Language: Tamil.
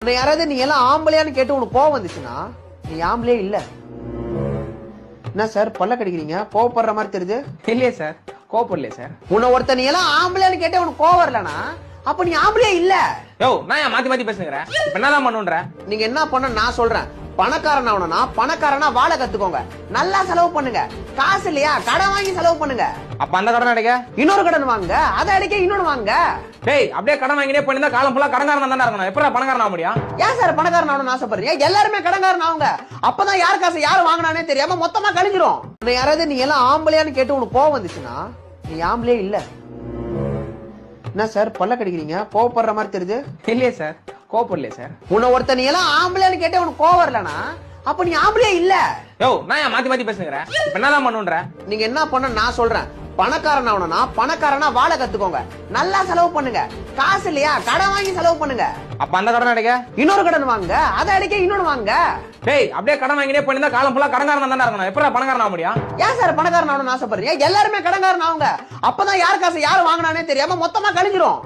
உன்னை யாராவது நீ எல்லாம் ஆம்பளையான்னு கேட்டு உனக்கு கோவம் வந்துச்சுன்னா நீ ஆம்பளையே இல்ல. என்ன சார் பல்ல கடிக்கிறீங்க? கோவப்படுற மாதிரி தெரியுது. இல்லையே சார், கோவப்படலையே சார். உன்னை ஒருத்த நீ எல்லாம் ஆம்பளையான்னு கேட்டே உனக்கு கோவம் வரலனா அப்ப நீ ஆம்பளையே இல்ல. யோ நான் ஏன் மாத்தி மாத்தி பேசுகிறேன்? இப்ப என்னதான் பண்ணுன்ற? நீங்க என்ன பண்ண நான் சொல்றேன். பணக்காரன் ஆகணும்னா பணக்காரனா வாழ கத்துக்கோங்க. நல்லா செலவு பண்ணுங்க. காசு இல்லையா கடன் வாங்கி செலவு பண்ணுங்க. அப்ப அந்த கடன் அடைக்க இன்னொரு கடன் வாங்க, அதை அடைக்க இன்னொன்னு வாங்க. டேய் அப்படியே கடன் வாங்கினே பண்ணிருந்தா காலம் ஃபுல்லா கடன்காரனா தானே இருக்கணும். எப்பறம் பணக்காரன் ஆக முடியும்? ஏன் சார் பணக்காரன் ஆகணும்னு ஆசைப்படுறீங்க? எல்லாருமே கடன்காரன் ஆகுங்க. அப்பதான் யார் காசு யாரு வாங்கினானே தெரியாம மொத்தமா கழிஞ்சிரும். உன்னை யாராவது நீ எல்லாம் ஆம்பளையான்னு கேட்டு உனக்கு கோவம் வந்துச்சுன்னா நீ ஆம்பளையே இல்ல. என்ன சார் பல்ல கடிக்கிறீங்க? கோவப்படுற மாதிரி தெரியுது. இல்லையே சார், கோவப்படலையே சார். உன்னை ஒருத்த நீ எல்லாம் ஆம்பளையான்னு கேட்டே உனக்கு கோவம் வரலனா அப்ப நீ ஆம்பளையே இல்ல. யோ நான் ஏன் மாத்தி மாத்தி பேசுகிறேன்? இப்ப என்னதான் பண்ணுன்ற? நீங்க என்ன பண்ண நான் சொல்றேன். பணக்காரன் ஆகணும்னா பணக்காரனா வாழ கத்துக்கோங்க. நல்லா செலவு பண்ணுங்க. காசு இல்லையா கடன் வாங்கி செலவு பண்ணுங்க. அப்ப அந்த கடன் அடைக்க இன்னொரு கடன் வாங்க, அதை அடைக்க இன்னொன்னு வாங்க. டேய் அப்படியே கடன் வாங்கினே பண்ணிருந்தா காலம் ஃபுல்லா கடன்காரனா தானே இருக்கணும். எப்பறம் பணக்காரன் ஆக முடியும்? ஏன் சார் பணக்காரன் ஆகணும்னு ஆசைப்படுறீங்க? எல்லாருமே கடன்காரன் ஆகுங்க. அப்பதான் யார் காசு யாரு வாங்கினானே தெரியாம மொத்தமா கழிஞ்சிரும்.